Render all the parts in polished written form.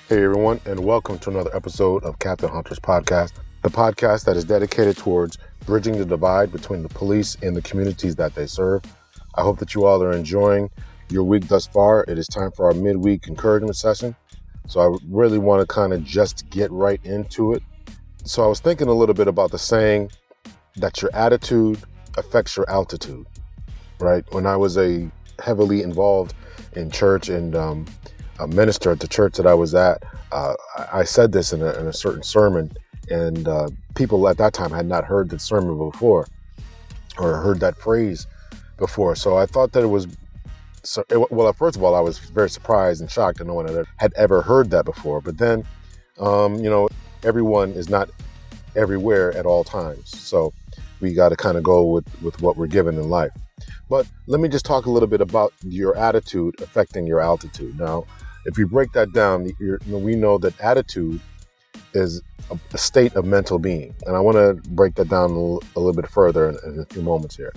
Hey everyone, and welcome to another episode of Captain Hunter's podcast, the podcast that is dedicated towards bridging the divide between the police and the communities that they serve. I hope that you all are enjoying your week thus far. It is time for our midweek encouragement session. So I really want to kind of just get right into it. So I was thinking a little bit about the saying that your attitude affects your altitude, right? When I was heavily involved in church and a minister at the church that I was at, I said this in a certain sermon, and people at that time had not heard the sermon before or heard that phrase before. So I thought that it was, first of all, I was very surprised and shocked that no one had ever heard that before. But then, everyone is not everywhere at all times. So we got to kind of go with what we're given in life. But let me just talk a little bit about your attitude affecting your altitude. Now, if you break that down, we know that attitude is a state of mental being. And I want to break that down a little bit further in a few moments here.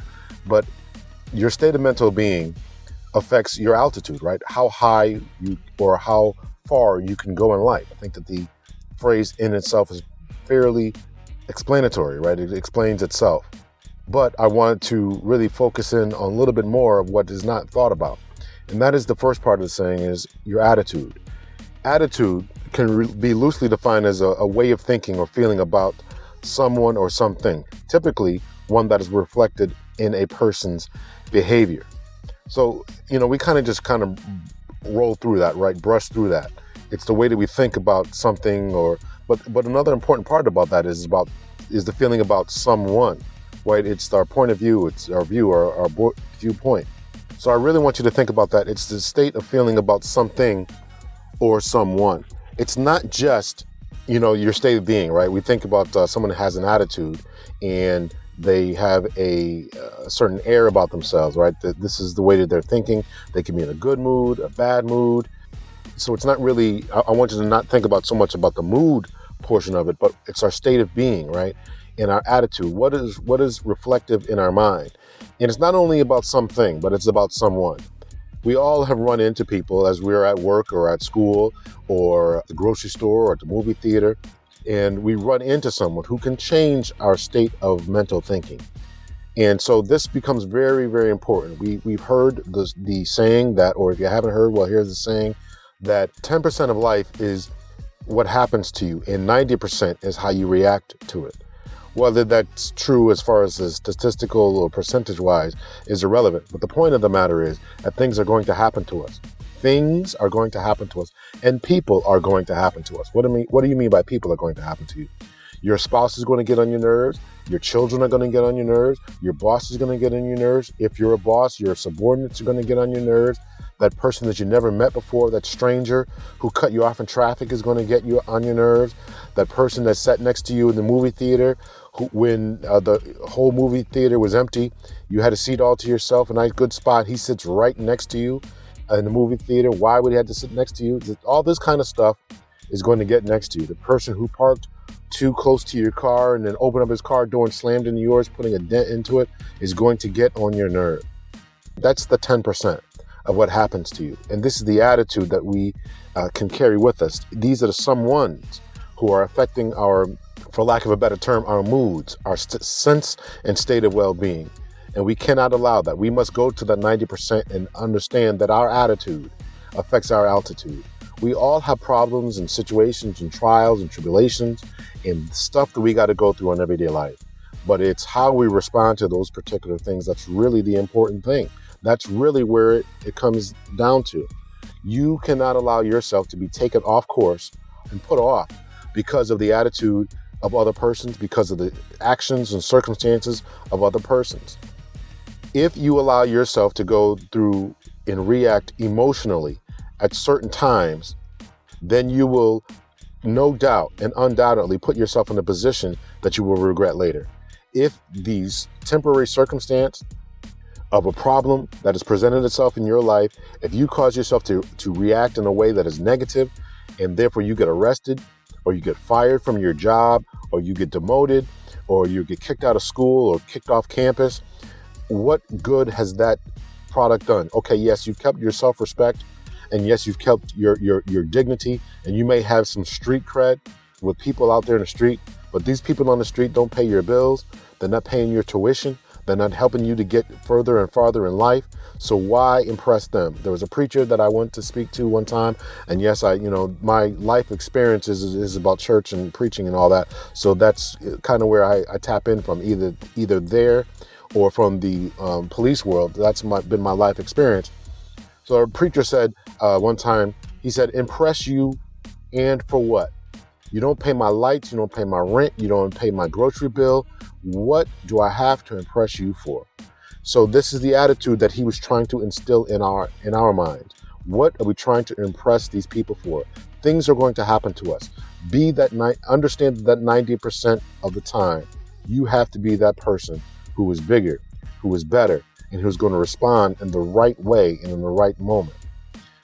But your state of mental being affects your altitude, right? How high or how far you can go in life. I think that the phrase in itself is fairly explanatory, right? It explains itself. But I wanted to really focus in on a little bit more of what is not thought about. And that is the first part of the saying is your attitude. Attitude can be loosely defined as a way of thinking or feeling about someone or something, typically one that is reflected in a person's behavior. So, we kind of roll through that, right? Brush through that. It's the way that we think about something but another important part about that is the feeling about someone, right? It's our point of view, it's our view or our viewpoint. So I really want you to think about that. It's the state of feeling about something or someone. It's not just, your state of being, right? We think about someone that has an attitude and they have a certain air about themselves, right? That this is the way that they're thinking. They can be in a good mood, a bad mood. So it's not really, I want you to not think about so much about the mood portion of it, but it's our state of being, right? And our attitude. What is reflective in our mind? And it's not only about something, but it's about someone. We all have run into people as we're at work or at school or at the grocery store or at the movie theater, and we run into someone who can change our state of mental thinking. And so this becomes very, very important. We've heard the saying that, or if you haven't heard, well, here's the saying that 10% of life is what happens to you and 90% is how you react to it. Whether that's true as far as the statistical or percentage-wise is irrelevant. But the point of the matter is that things are going to happen to us. Things are going to happen to us, and people are going to happen to us. What do you mean by people are going to happen to you? Your spouse is going to get on your nerves. Your children are going to get on your nerves. Your boss is going to get on your nerves. If you're a boss, your subordinates are going to get on your nerves. That person that you never met before, that stranger who cut you off in traffic is going to get you on your nerves. That person that sat next to you in the movie theater, when the whole movie theater was empty, you had a seat all to yourself, a nice good spot. He sits right next to you in the movie theater. Why would he have to sit next to you? All this kind of stuff is going to get next to you. The person who parked too close to your car and then opened up his car door and slammed into yours, putting a dent into it, is going to get on your nerve. That's the 10% of what happens to you. And this is the attitude that we can carry with us. These are the someones who are affecting our, for lack of a better term, our moods, our sense and state of well-being. And we cannot allow that. We must go to that 90% and understand that our attitude affects our altitude. We all have problems and situations and trials and tribulations and stuff that we got to go through in everyday life. But it's how we respond to those particular things that's really the important thing. That's really where it comes down to. You cannot allow yourself to be taken off course and put off because of the attitude of other persons, because of the actions and circumstances of other persons. If you allow yourself to go through and react emotionally at certain times, then you will no doubt and undoubtedly put yourself in a position that you will regret later. If these temporary circumstance of a problem that has presented itself in your life, if you cause yourself to react in a way that is negative, and therefore you get arrested, or you get fired from your job, or you get demoted, or you get kicked out of school or kicked off campus, what good has that product done? Okay, yes, you've kept your self-respect and yes, you've kept your dignity, and you may have some street cred with people out there in the street, but these people on the street don't pay your bills. They're not paying your tuition. They're not helping you to get further and farther in life. So why impress them? There was a preacher that I went to speak to one time, and yes, my life experience is about church and preaching and all that. So that's kind of where I tap in from, either there or from the police world. That's been my life experience. So a preacher said one time, he said, impress you, and for what? You don't pay my lights, you don't pay my rent, you don't pay my grocery bill. What do I have to impress you for? So this is the attitude that he was trying to instill in our minds. What are we trying to impress these people for? Things are going to happen to us. Understand that 90% of the time, you have to be that person who is bigger, who is better, and who's going to respond in the right way and in the right moment.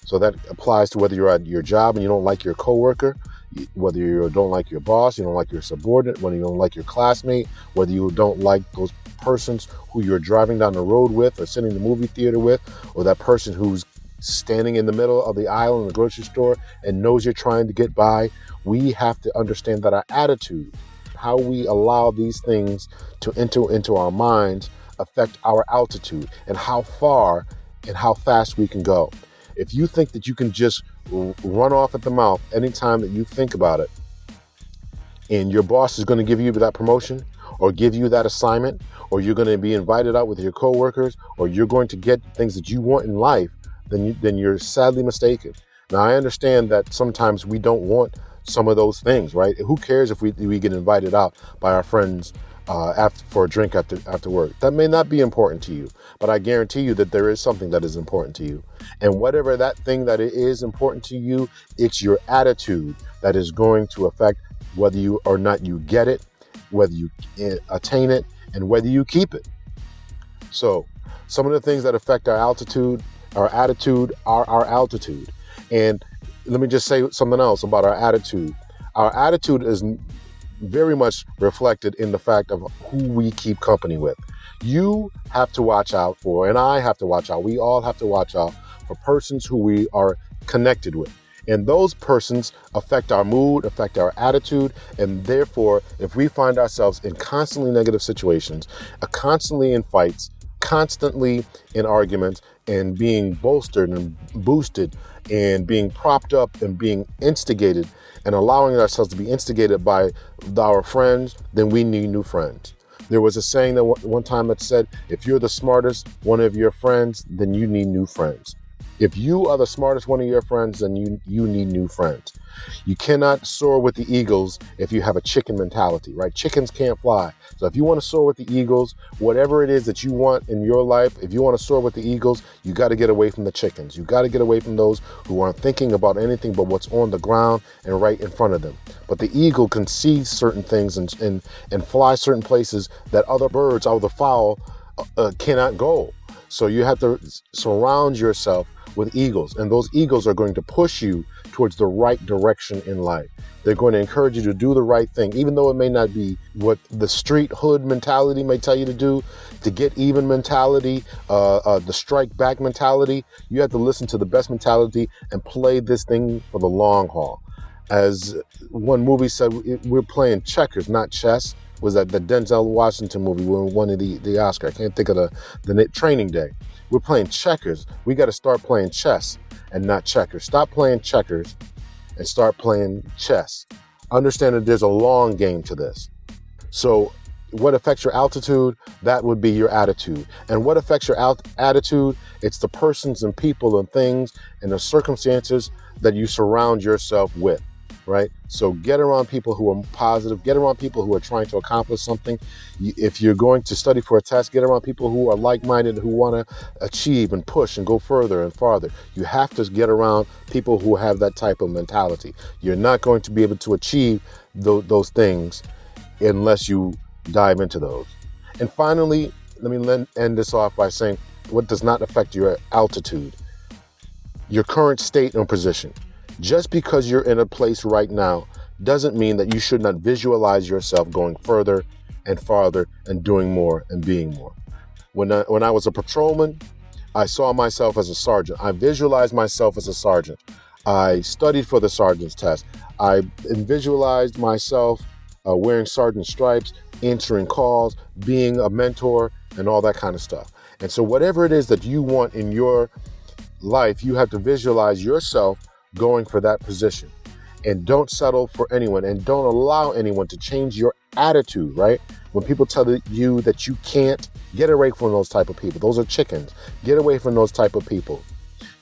So that applies to whether you're at your job and you don't like your coworker, whether you don't like your boss, you don't like your subordinate, whether you don't like your classmate, whether you don't like those persons who you're driving down the road with or sitting in the movie theater with, or that person who's standing in the middle of the aisle in the grocery store and knows you're trying to get by. We have to understand that our attitude, how we allow these things to enter into our minds, affect our altitude and how far and how fast we can go. If you think that you can just run off at the mouth anytime that you think about it, and your boss is going to give you that promotion or give you that assignment, or you're going to be invited out with your coworkers, or you're going to get things that you want in life, then you're sadly mistaken. Now, I understand that sometimes we don't want some of those things, right? Who cares if we get invited out by our friends for a drink after work? That may not be important to you, but I guarantee you that there is something that is important to you. And whatever that thing that is important to you, it's your attitude that is going to affect whether you or not you get it, whether you attain it, and whether you keep it. So some of the things that affect our attitude are our altitude. And let me just say something else about our attitude. Our attitude is very much reflected in the fact of who we keep company with. You have to watch out for, and I have to watch out, we all have to watch out for persons who we are connected with. And those persons affect our mood, affect our attitude, and therefore, if we find ourselves in constantly negative situations, constantly in fights, constantly in arguments, and being bolstered and boosted and being propped up and being instigated and allowing ourselves to be instigated by our friends, then we need new friends. There was a saying that one time that said, if you're the smartest one of your friends, then you need new friends. If you are the smartest one of your friends, then you need new friends. You cannot soar with the eagles if you have a chicken mentality, right? Chickens can't fly. So if you want to soar with the eagles, whatever it is that you want in your life, if you want to soar with the eagles, you got to get away from the chickens. You got to get away from those who aren't thinking about anything but what's on the ground and right in front of them. But the eagle can see certain things and fly certain places that other birds, other fowl cannot go. So you have to surround yourself with eagles, and those eagles are going to push you towards the right direction in life. They're going to encourage you to do the right thing, even though it may not be what the street hood mentality may tell you to do, to get even mentality, the strike back mentality. You have to listen to the best mentality and play this thing for the long haul. As one movie said, we're playing checkers, not chess. Was that the Denzel Washington movie when won the Oscar? I can't think of the Training Day. We're playing checkers. We got to start playing chess and not checkers. Stop playing checkers and start playing chess. Understand that there's a long game to this. So what affects your altitude? That would be your attitude. And what affects your attitude? It's the persons and people and things and the circumstances that you surround yourself with. Right? So get around people who are positive, get around people who are trying to accomplish something. If you're going to study for a test, get around people who are like-minded, who want to achieve and push and go further and farther. You have to get around people who have that type of mentality. You're not going to be able to achieve those things unless you dive into those. And finally, let me end this off by saying what does not affect your altitude? Your current state and position. Just because you're in a place right now doesn't mean that you should not visualize yourself going further and farther and doing more and being more. When I was a patrolman, I saw myself as a sergeant. I visualized myself as a sergeant. I studied for the sergeant's test. I visualized myself wearing sergeant stripes, answering calls, being a mentor, and all that kind of stuff. And so whatever it is that you want in your life, you have to visualize yourself going for that position. And don't settle for anyone, and don't allow anyone to change your attitude, right? When people tell you that you can't, get away from those type of people. Those are chickens. Get away from those type of people.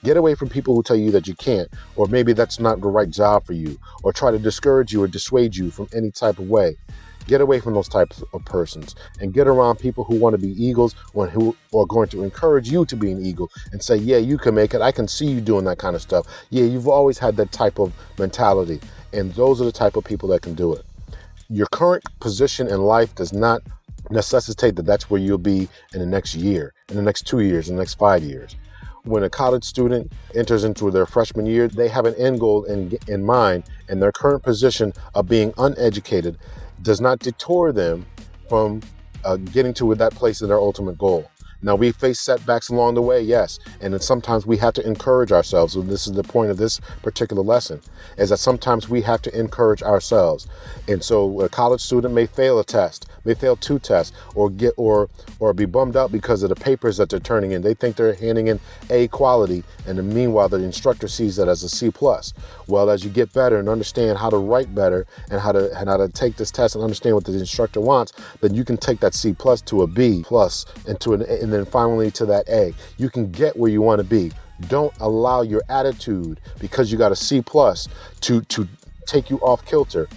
Get away from people who tell you that you can't, or maybe that's not the right job for you, or try to discourage you or dissuade you from any type of way. Get away from those types of persons and get around people who want to be eagles, or who are going to encourage you to be an eagle and say, yeah, you can make it. I can see you doing that kind of stuff. Yeah, you've always had that type of mentality. And those are the type of people that can do it. Your current position in life does not necessitate that that's where you'll be in the next year, in the next 2 years, in the next 5 years. When a college student enters into their freshman year, they have an end goal in mind, and their current position of being uneducated does not deter them from getting to that place of their ultimate goal. Now, we face setbacks along the way, yes, and then sometimes we have to encourage ourselves. And this is the point of this particular lesson, is that sometimes we have to encourage ourselves. And so a college student may fail a test, may fail 2 tests, or be bummed out because of the papers that they're turning in. They think they're handing in A quality, and then meanwhile the instructor sees that as a C+. Well, as you get better and understand how to write better and how to take this test and understand what the instructor wants, then you can take that C+ to a B+ and to and then finally to that A. You can get where you want to be. Don't allow your attitude, because you got a C+, to take you off kilter,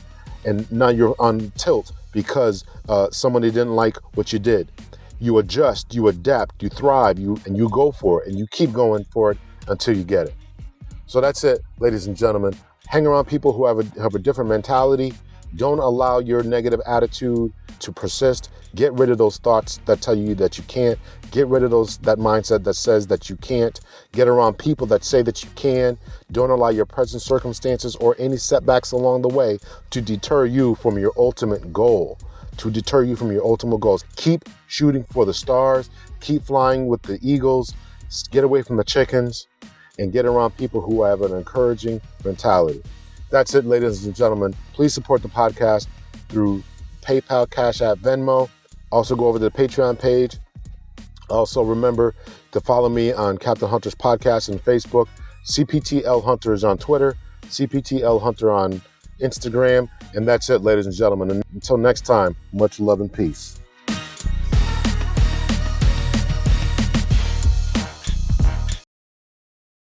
and now you're on tilt because somebody didn't like what you did. You adjust, you adapt, you thrive, and you go for it, and you keep going for it until you get it. So that's it, ladies and gentlemen. Hang around people who have a different mentality. Don't allow your negative attitude to persist. Get rid of those thoughts that tell you that you can't. Get rid of that mindset that says that you can't. Get around people that say that you can. Don't allow your present circumstances or any setbacks along the way to deter you from your ultimate goal. Keep shooting for the stars. Keep flying with the eagles. Get away from the chickens and get around people who have an encouraging mentality. That's it, ladies and gentlemen. Please support the podcast through PayPal, Cash App, Venmo. Also go over to the Patreon page. Also remember to follow me on Captain Hunter's podcast on Facebook. CPTL Hunter is on Twitter. CPTL Hunter on Instagram. And that's it, ladies and gentlemen. And until next time, much love and peace.